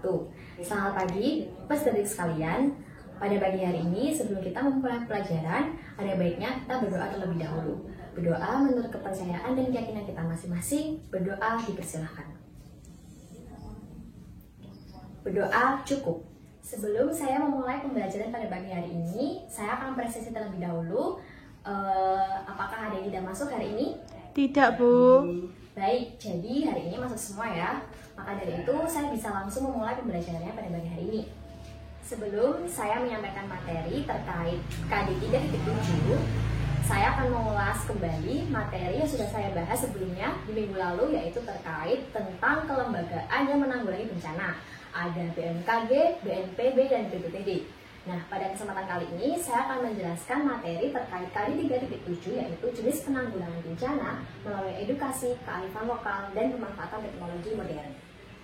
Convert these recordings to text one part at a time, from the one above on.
wabarakatuh. Selamat pagi, Bapak dan Adik sekalian. Pada pagi hari ini, sebelum kita memulai pelajaran, ada baiknya kita berdoa terlebih dahulu. Berdoa menurut kepercayaan dan keyakinan kita masing-masing. Berdoa dipersilahkan. Berdoa cukup. Sebelum saya memulai pembelajaran pada pagi hari ini, saya akan presentasi terlebih dahulu. Apakah ada yang tidak masuk hari ini? Tidak, Bu. Baik, jadi hari ini masuk semua ya. Maka dari itu saya bisa langsung memulai pembelajarannya pada pagi hari ini. Sebelum saya menyampaikan materi terkait KD 3.7, saya akan mengulas kembali materi yang sudah saya bahas sebelumnya di minggu lalu, yaitu terkait tentang kelembagaan yang menanggulangi bencana. Ada BMKG, BNPB, dan BPBD. Nah, pada kesempatan kali ini saya akan menjelaskan materi terkait KD 3.7, yaitu jenis penanggulangan bencana melalui edukasi, kearifan lokal, dan pemanfaatan teknologi modern.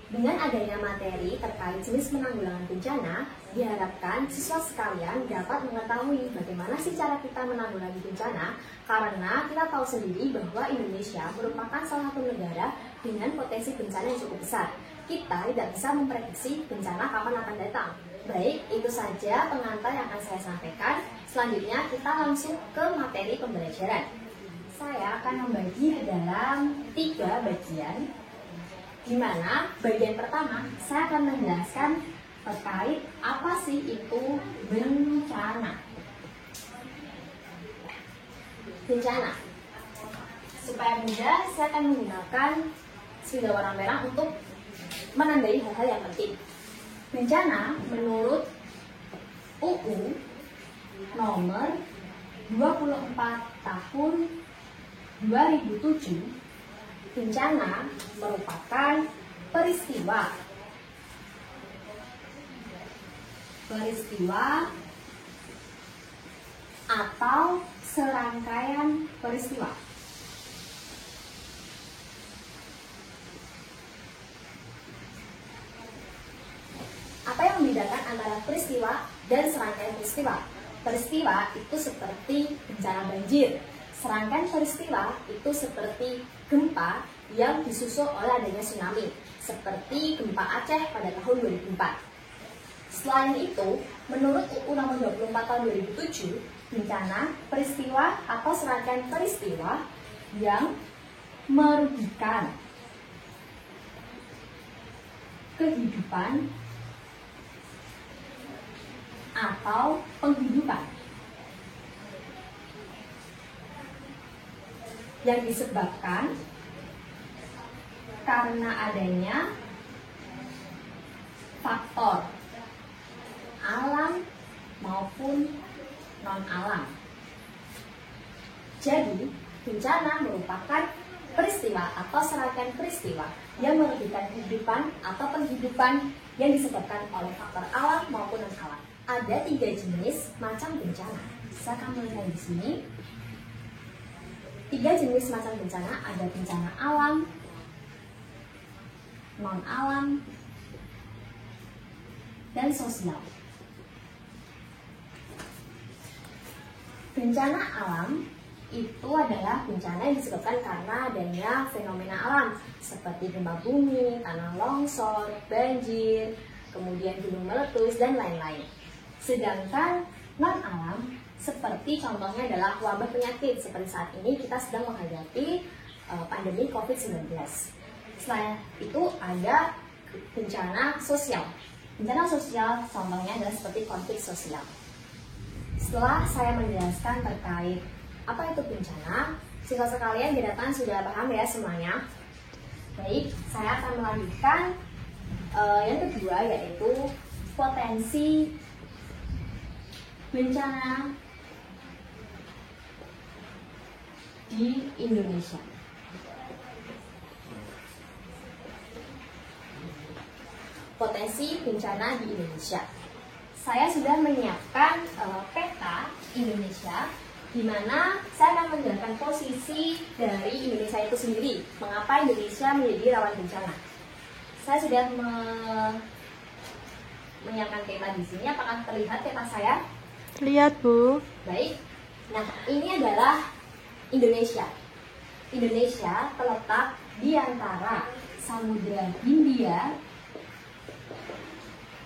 Dengan adanya materi terkait jenis penanggulangan bencana, diharapkan siswa sekalian dapat mengetahui bagaimana sih cara kita menanggulangi bencana, karena kita tahu sendiri bahwa Indonesia merupakan salah satu negara dengan potensi bencana yang cukup besar. Kita tidak bisa memprediksi bencana kapan akan datang. Baik, itu saja pengantar yang akan saya sampaikan. Selanjutnya kita langsung ke materi pembelajaran. Saya akan membagi ke dalam 3 bagian, di mana bagian pertama saya akan menjelaskan terkait apa sih itu bencana. Bencana. Supaya mudah, saya akan menggunakan spidol warna merah untuk menandai hal-hal yang penting. Bencana menurut UU nomor 24 tahun 2007, bencana merupakan peristiwa atau serangkaian peristiwa apa yang membedakan antara peristiwa dan serangkaian peristiwa. Peristiwa itu seperti bencana banjir. Serangkaian peristiwa itu seperti gempa yang disusul oleh adanya tsunami, seperti gempa Aceh pada tahun 2004. Selain itu, menurut UU nomor 24 tahun 2007, bencana peristiwa atau serangkaian peristiwa yang merugikan kehidupan atau penghidupan yang disebabkan karena adanya faktor alam maupun non-alam. Jadi, bencana merupakan peristiwa atau serangkaian peristiwa yang merugikan kehidupan atau penghidupan yang disebabkan oleh faktor alam maupun non-alam. Ada 3 jenis macam bencana. Saya akan melihat di sini. 3 jenis macam bencana, ada bencana alam, non-alam, dan sosial. Bencana alam itu adalah bencana yang disebabkan karena adanya fenomena alam seperti gempa bumi, tanah longsor, banjir, kemudian gunung meletus, dan lain-lain. Sedangkan non-alam seperti contohnya adalah wabah penyakit, seperti saat ini kita sedang menghadapi pandemi COVID-19. Selain itu ada bencana sosial. Bencana sosial contohnya adalah seperti konflik sosial. Setelah saya menjelaskan terkait apa itu bencana, siswa sekalian diharapkan sudah paham ya semuanya. Baik, saya akan melanjutkan yang kedua, yaitu potensi bencana di Indonesia. Potensi bencana di Indonesia. Saya sudah menyiapkan peta Indonesia, di mana saya akan menjelaskan posisi dari Indonesia itu sendiri. Mengapa Indonesia menjadi rawan bencana? Saya sudah menyiapkan peta di sini. Apakah terlihat peta saya? Lihat, Bu. Baik. Nah, ini adalah Indonesia. Indonesia terletak di antara Samudra Hindia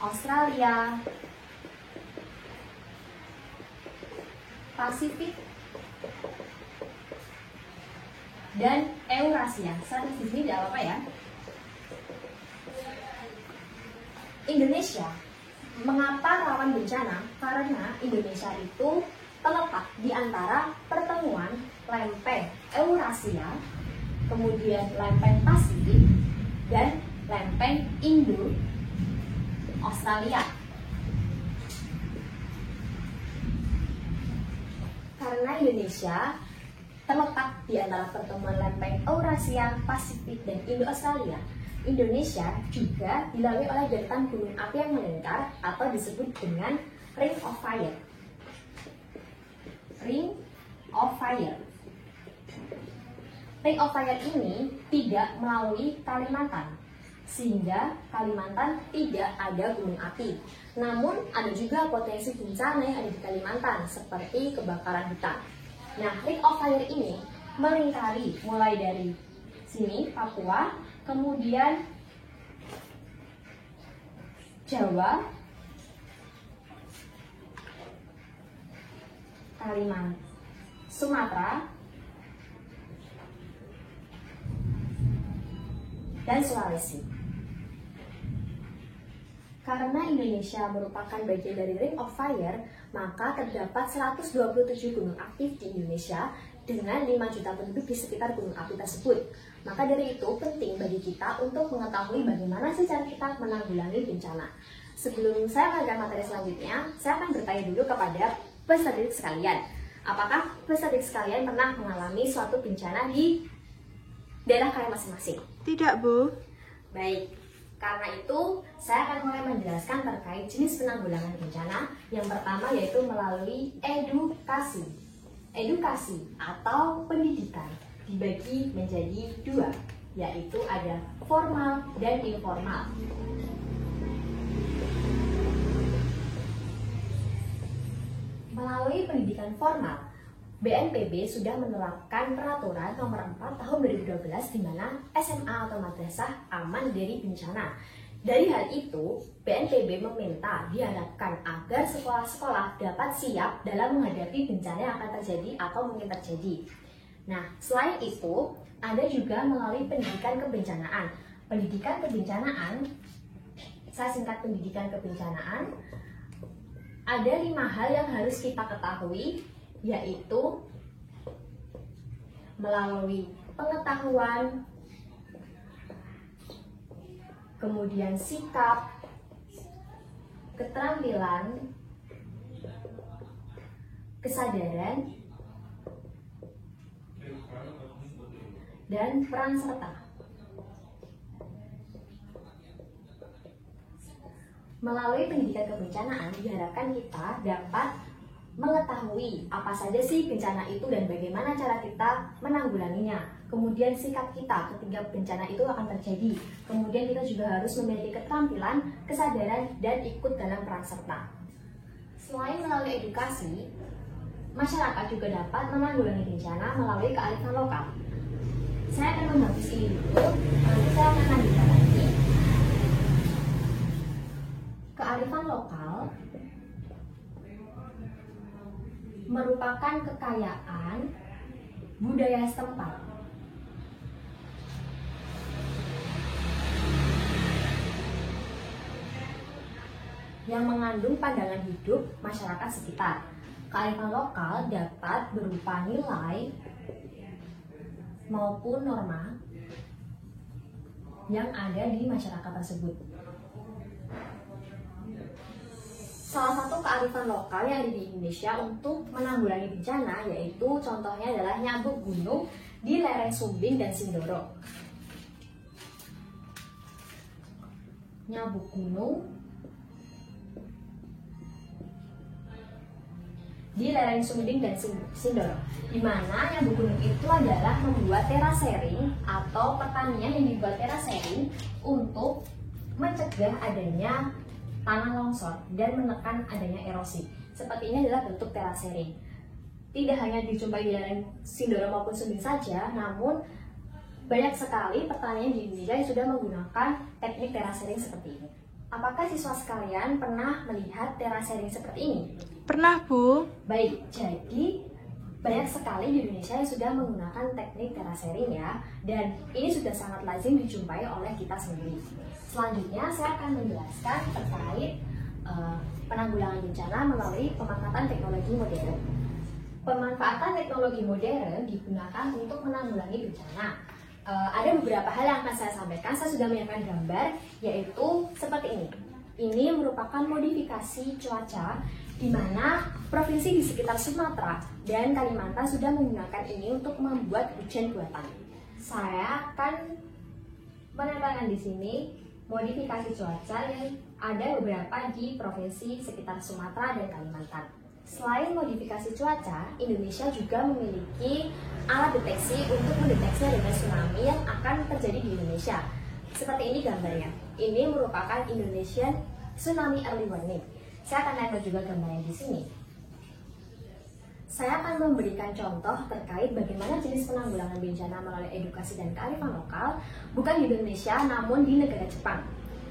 Australia, Pasifik, dan Eurasia. Satu di sini tidak apa-apa ya. Indonesia, mengapa rawan bencana? Karena Indonesia itu terletak di antara pertemuan lempeng Eurasia, kemudian lempeng Pasifik, dan lempeng Indo-Australia. Karena Indonesia terletak di antara pertemuan lempeng Eurasia, Pasifik, dan Indo-Australia, Indonesia juga dilalui oleh deretan gunung api yang melingkar atau disebut dengan Ring of Fire. Ring of Fire. Ring of Fire ini tidak melalui Kalimantan, sehingga Kalimantan tidak ada gunung api. Namun ada juga potensi bencana yang ada di Kalimantan, seperti kebakaran hutan. Nah, Ring of Fire ini melingkari mulai dari sini, Papua, kemudian Jawa, Kalimantan, Sumatera, dan Sulawesi. Karena Indonesia merupakan bagian dari Ring of Fire, maka terdapat 127 gunung aktif di Indonesia dengan 5 juta penduduk di sekitar gunung api tersebut. Maka dari itu penting bagi kita untuk mengetahui bagaimana sih cara kita menanggulangi bencana. Sebelum saya melanjutkan materi selanjutnya, saya akan bertanya dulu kepada peserta didik sekalian. Apakah peserta didik sekalian pernah mengalami suatu bencana di daerah kalian masing-masing? Tidak, Bu. Baik, karena itu saya akan mulai menjelaskan terkait jenis penanggulangan bencana. Yang pertama yaitu melalui edukasi. Edukasi atau pendidikan dibagi menjadi dua, yaitu ada formal dan informal. Melalui pendidikan formal, BNPB sudah menerapkan peraturan nomor 4 tahun 2012 di mana SMA atau madrasah aman dari bencana. Dari hal itu, BNPB meminta diharapkan agar sekolah-sekolah dapat siap dalam menghadapi bencana yang akan terjadi atau mungkin terjadi. Nah, selain itu, ada juga melalui pendidikan kebencanaan. Pendidikan kebencanaan, saya singkat pendidikan kebencanaan, ada 5 hal yang harus kita ketahui, yaitu melalui pengetahuan, kemudian sikap, keterampilan, kesadaran, dan peran serta. Melalui pendidikan kebencanaan diharapkan kita dapat mengetahui apa saja sih bencana itu dan bagaimana cara kita menanggulanginya. Kemudian sikap kita ketika bencana itu akan terjadi. Kemudian kita juga harus memiliki keterampilan, kesadaran, dan ikut dalam peran serta. Selain melalui edukasi, masyarakat juga dapat menanggulangi bencana melalui kearifan lokal. Saya akan menghapus ini dulu, nanti saya akan lanjutkan lagi. Kearifan lokal merupakan kekayaan budaya setempat yang mengandung pandangan hidup masyarakat sekitar. Kearifan lokal dapat berupa nilai maupun norma yang ada di masyarakat tersebut. Salah satu kearifan lokal yang ada di Indonesia untuk menanggulangi bencana yaitu contohnya adalah nyabuk gunung di lereng Sumbing dan Sindoro. Nyabuk gunung di lereng Sumbing dan Sindoro, di mana nyabuk gunung itu adalah membuat terasering atau pertanian yang dibuat terasering untuk mencegah adanya tanah longsor dan menekan adanya erosi. Seperti ini adalah bentuk terasering. Tidak hanya dijumpai di lereng Sindoro maupun Sumbing saja, namun banyak sekali pertanian di Indonesia yang sudah menggunakan teknik terasering seperti ini. apakah siswa sekalian pernah melihat terasering seperti ini? Pernah, Bu. Baik, jadi banyak sekali di Indonesia yang sudah menggunakan teknik terasering ya, dan ini sudah sangat lazim dijumpai oleh kita sendiri. Selanjutnya saya akan menjelaskan terkait penanggulangan bencana melalui pemanfaatan teknologi modern. Pemanfaatan teknologi modern digunakan untuk menanggulangi bencana. Ada beberapa hal yang akan saya sampaikan. Saya sudah menyiapkan gambar, yaitu seperti ini. Ini merupakan modifikasi cuaca di mana provinsi di sekitar Sumatera dan Kalimantan sudah menggunakan ini untuk membuat hujan buatan. Saya akan menempelkan di sini modifikasi cuaca yang ada beberapa di provinsi sekitar Sumatera dan Kalimantan. Selain modifikasi cuaca, Indonesia juga memiliki alat deteksi untuk mendeteksi adanya tsunami yang akan terjadi di Indonesia. Seperti ini gambarnya. Ini merupakan Indonesian Tsunami Early Warning. Saya akan nempel juga gambarnya di sini. Saya akan memberikan contoh terkait bagaimana jenis penanggulangan bencana melalui edukasi dan kearifan lokal, bukan di Indonesia, namun di negara Jepang.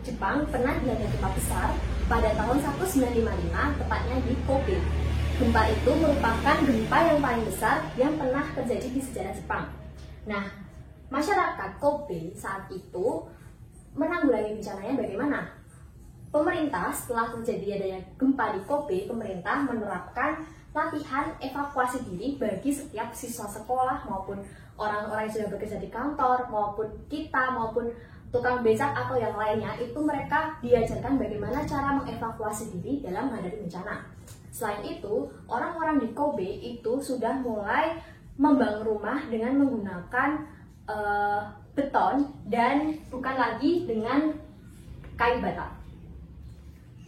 Jepang pernah dilanda gempa besar pada tahun 1955, tepatnya di Kobe. Gempa itu merupakan gempa yang paling besar yang pernah terjadi di sejarah Jepang. Nah, masyarakat Kobe saat itu menanggulangi bencananya bagaimana? Pemerintah setelah terjadi adanya gempa di Kobe, pemerintah menerapkan latihan evakuasi diri bagi setiap siswa sekolah maupun orang-orang yang sudah bekerja di kantor maupun kita maupun tukang becak atau yang lainnya, itu mereka diajarkan bagaimana cara mengevakuasi diri dalam menghadapi bencana. Selain itu, orang-orang di Kobe itu sudah mulai membangun rumah dengan menggunakan beton dan bukan lagi dengan kayu bata.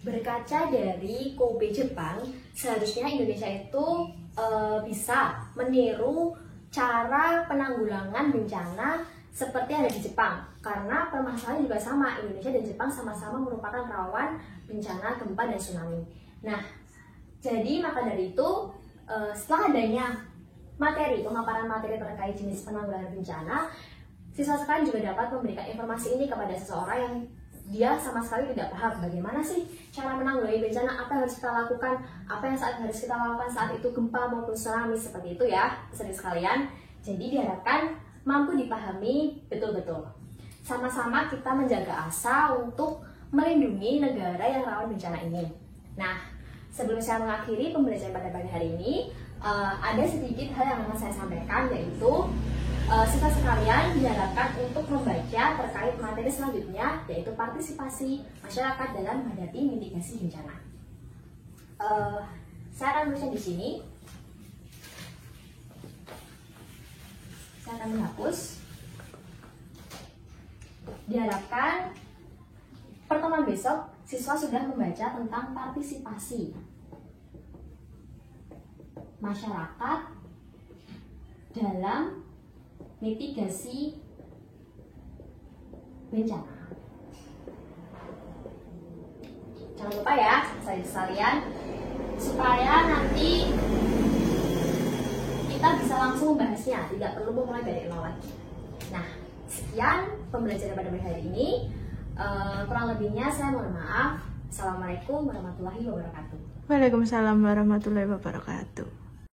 Berkaca dari Kobe Jepang, seharusnya Indonesia itu bisa meniru cara penanggulangan bencana seperti ada di Jepang, karena permasalahan juga sama. Indonesia dan Jepang sama-sama merupakan rawan bencana gempa dan tsunami. Nah, jadi maka dari itu setelah adanya pemaparan materi terkait jenis penanggulangan bencana, siswa sekalian juga dapat memberikan informasi ini kepada seseorang yang dia sama sekali tidak paham bagaimana sih cara menanggulangi bencana, apa yang harus kita lakukan, apa yang harus kita lakukan saat itu gempa maupun tsunami, seperti itu ya, peserta sekalian. Jadi diharapkan mampu dipahami betul-betul. Sama-sama kita menjaga asa untuk melindungi negara yang rawan bencana ini. Nah, sebelum saya mengakhiri pembelajaran pada pagi hari ini, ada sedikit hal yang akan saya sampaikan, yaitu siswa sekalian diharapkan untuk membaca terkait materi selanjutnya, yaitu partisipasi masyarakat dalam menghadapi mitigasi bencana. Saya akan tuliskan di sini. Saya akan menghapus. Diharapkan pertemuan besok siswa sudah membaca tentang partisipasi masyarakat dalam mitigasi bencana. Jangan lupa ya, saya sekalian, supaya nanti kita bisa langsung membahasnya, tidak perlu memulai dari nol lagi. Nah, sekian pembelajaran pada hari ini. Kurang lebihnya saya mohon maaf. Assalamualaikum warahmatullahi wabarakatuh. Waalaikumsalam warahmatullahi wabarakatuh.